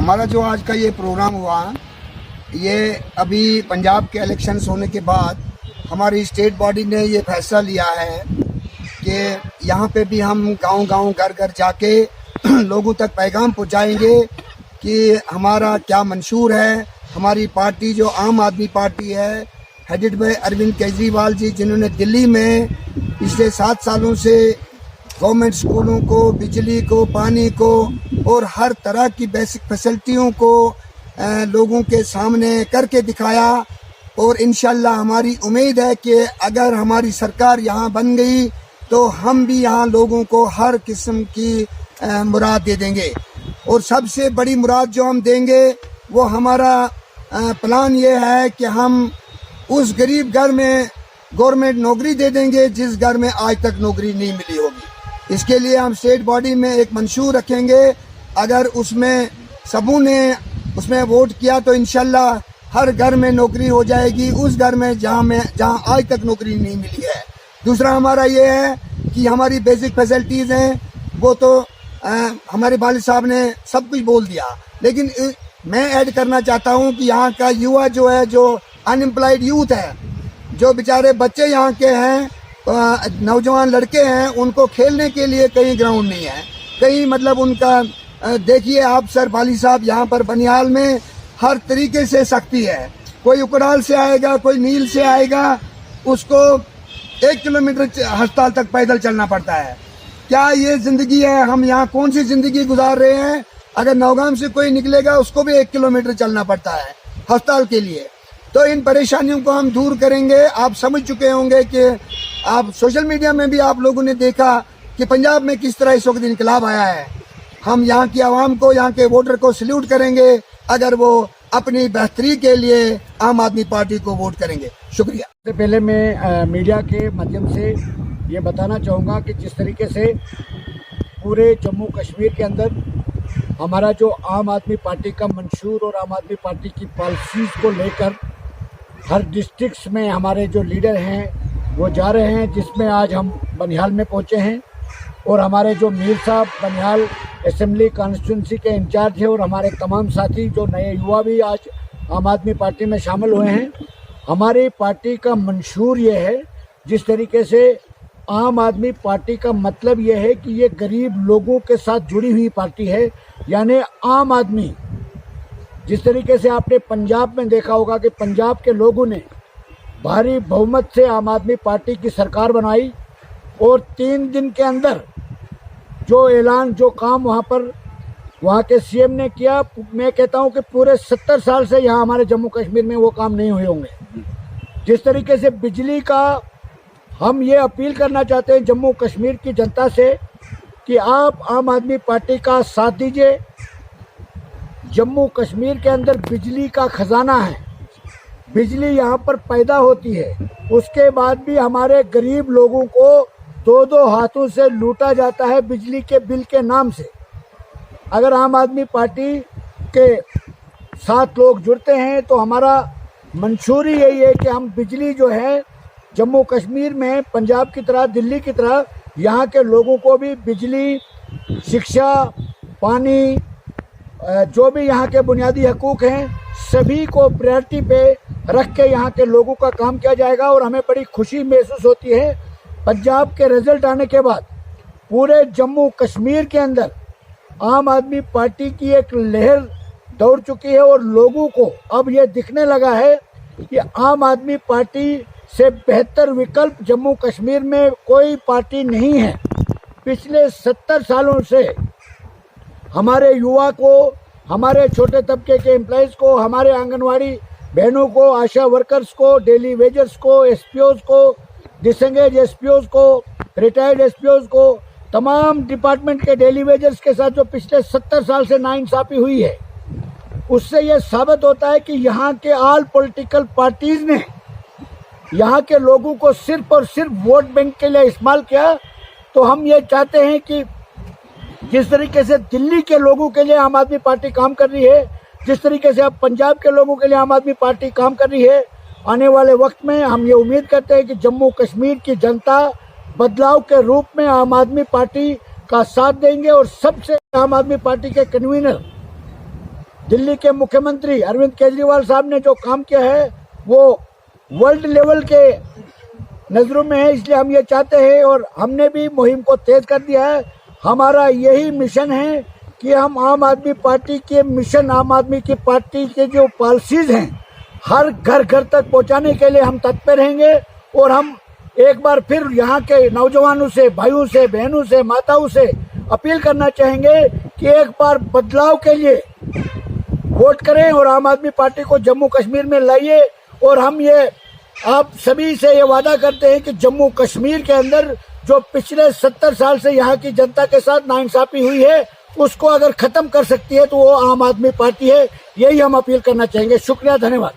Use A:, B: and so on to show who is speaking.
A: हमारा जो आज का ये प्रोग्राम हुआ, ये अभी पंजाब के इलेक्शंस होने के बाद हमारी स्टेट बॉडी ने ये फैसला लिया है कि यहाँ पे भी हम गांव-गांव घर-घर जाके लोगों तक पैगाम पहुँचाएंगे कि हमारा क्या मंशूर है। हमारी पार्टी जो आम आदमी पार्टी है, हेडेड बाय अरविंद केजरीवाल जी, जिन्होंने दिल्ली में पिछले 7 सालों से गवर्नमेंट स्कूलों को, बिजली को, पानी को और हर तरह की बेसिक फैसिलिटियों को लोगों के सामने करके दिखाया। और इंशाल्लाह हमारी उम्मीद है कि अगर हमारी सरकार यहाँ बन गई तो हम भी यहाँ लोगों को हर किस्म की मुराद दे देंगे। और सबसे बड़ी मुराद जो हम देंगे वो हमारा प्लान ये है कि हम उस गरीब घर में गवर्नमेंट नौकरी दे देंगे जिस घर में आज तक नौकरी नहीं मिली होगी। इसके लिए हम स्टेट बॉडी में एक मंशूर रखेंगे। अगर उसमें सबों ने उसमें वोट किया तो इंशाल्लाह हर घर में नौकरी हो जाएगी, उस घर में जहाँ आज तक नौकरी नहीं मिली है। दूसरा हमारा ये है कि हमारी बेसिक फैसिलिटीज़ हैं वो तो हमारे वालिद साहब ने सब कुछ बोल दिया, लेकिन मैं ऐड करना चाहता हूँ कि यहाँ का युवा जो है, जो अनएम्प्लॉयड यूथ है, जो बेचारे बच्चे यहाँ के हैं, नौजवान लड़के हैं, उनको खेलने के लिए कहीं ग्राउंड नहीं है, कहीं मतलब उनका देखिए आप सर वाली साहब, यहाँ पर बनिहाल में हर तरीके से सख्ती है। कोई उकड़ाल से आएगा, कोई नील से आएगा, उसको 1 किलोमीटर अस्पताल तक पैदल चलना पड़ता है। क्या ये जिंदगी है? हम यहाँ कौन सी जिंदगी गुजार रहे हैं? अगर नौगाम से कोई निकलेगा उसको भी 1 किलोमीटर चलना पड़ता है अस्पताल के लिए। तो इन परेशानियों को हम दूर करेंगे। आप समझ चुके होंगे कि आप सोशल मीडिया में भी आप लोगों ने देखा कि पंजाब में किस तरह इस वक्त इनकलाब आया है। हम यहाँ की आवाम को, यहाँ के वोटर को सल्यूट करेंगे अगर वो अपनी बेहतरी के लिए आम आदमी पार्टी को वोट करेंगे। शुक्रिया।
B: सबसे पहले मैं मीडिया के माध्यम से ये बताना चाहूँगा कि जिस तरीके से पूरे जम्मू कश्मीर के अंदर हमारा जो आम आदमी पार्टी का मंशूर और आम आदमी पार्टी की पॉलिसीज़ को लेकर हर डिस्ट्रिक्ट्स में हमारे जो लीडर हैं वो जा रहे हैं, जिसमें आज हम बनिहाल में पहुँचे हैं और हमारे जो मीर साहब बनिहाल असेंबली कॉन्स्टिट्यूंसी के इंचार्ज हैं और हमारे तमाम साथी जो नए युवा भी आज आम आदमी पार्टी में शामिल हुए हैं। हमारी पार्टी का मंशूर ये है, जिस तरीके से आम आदमी पार्टी का मतलब ये है कि ये गरीब लोगों के साथ जुड़ी हुई पार्टी है, यानी आम आदमी। जिस तरीके से आपने पंजाब में देखा होगा कि पंजाब के लोगों ने भारी बहुमत से आम आदमी पार्टी की सरकार बनाई और 3 दिन के अंदर जो ऐलान, जो काम वहाँ के सीएम ने किया, मैं कहता हूँ कि पूरे 70 साल से यहाँ हमारे जम्मू कश्मीर में वो काम नहीं हुए होंगे। जिस तरीके से बिजली का, हम ये अपील करना चाहते हैं जम्मू कश्मीर की जनता से कि आप आम आदमी पार्टी का साथ दीजिए। जम्मू कश्मीर के अंदर बिजली का खजाना है, बिजली यहाँ पर पैदा होती है, उसके बाद भी हमारे गरीब लोगों को 2-2 हाथों से लूटा जाता है बिजली के बिल के नाम से। अगर आम आदमी पार्टी के साथ लोग जुड़ते हैं तो हमारा मंशूर ही यही है कि हम बिजली जो है जम्मू कश्मीर में पंजाब की तरह, दिल्ली की तरह यहाँ के लोगों को भी बिजली, शिक्षा, पानी, जो भी यहाँ के बुनियादी हकूक़ हैं, सभी को प्रायोरिटी पे रख के यहाँ के लोगों का काम किया जाएगा। और हमें बड़ी खुशी महसूस होती है पंजाब के रिज़ल्ट आने के बाद पूरे जम्मू कश्मीर के अंदर आम आदमी पार्टी की एक लहर दौड़ चुकी है और लोगों को अब ये दिखने लगा है कि आम आदमी पार्टी से बेहतर विकल्प जम्मू कश्मीर में कोई पार्टी नहीं है। पिछले 70 सालों से हमारे युवा को, हमारे छोटे तबके के एम्प्लॉइज़ को, हमारे आंगनवाड़ी बहनों को, आशा वर्कर्स को, डेली वेजर्स को, एसपीओज़ को, डिसंगेज एसपीओज़ को, रिटायर्ड एसपीओज़ को, तमाम डिपार्टमेंट के डेली वेजर्स के साथ जो पिछले 70 साल से नाइंसाफ़ी हुई है, उससे ये साबित होता है कि यहाँ के ऑल पॉलिटिकल पार्टीज़ ने यहाँ के लोगों को सिर्फ और सिर्फ वोट बैंक के लिए इस्तेमाल किया। तो हम ये चाहते हैं कि जिस तरीके से दिल्ली के लोगों के लिए आम आदमी पार्टी काम कर रही है, जिस तरीके से अब पंजाब के लोगों के लिए आम आदमी पार्टी काम कर रही है, आने वाले वक्त में हम ये उम्मीद करते हैं कि जम्मू कश्मीर की जनता बदलाव के रूप में आम आदमी पार्टी का साथ देंगे। और सबसे आम आदमी पार्टी के कन्वीनर दिल्ली के मुख्यमंत्री अरविंद केजरीवाल साहब ने जो काम किया है वो वर्ल्ड लेवल के नजरों में है, इसलिए हम ये चाहते हैं और हमने भी मुहिम को तेज कर दिया है। हमारा यही मिशन है कि हम आम आदमी पार्टी के मिशन, आम आदमी की पार्टी के जो पॉलिसीज हैं हर घर घर तक पहुंचाने के लिए हम तत्पर रहेंगे। और हम एक बार फिर यहाँ के नौजवानों से, भाइयों से, बहनों से, माताओं से अपील करना चाहेंगे कि एक बार बदलाव के लिए वोट करें और आम आदमी पार्टी को जम्मू कश्मीर में लाइए। और हम ये आप सभी से ये वादा करते हैं कि जम्मू कश्मीर के अंदर जो पिछले 70 साल से यहाँ की जनता के साथ नाइंसाफी हुई है उसको अगर खत्म कर सकती है तो वो आम आदमी पार्टी है। यही हम अपील करना चाहेंगे। शुक्रिया, धन्यवाद।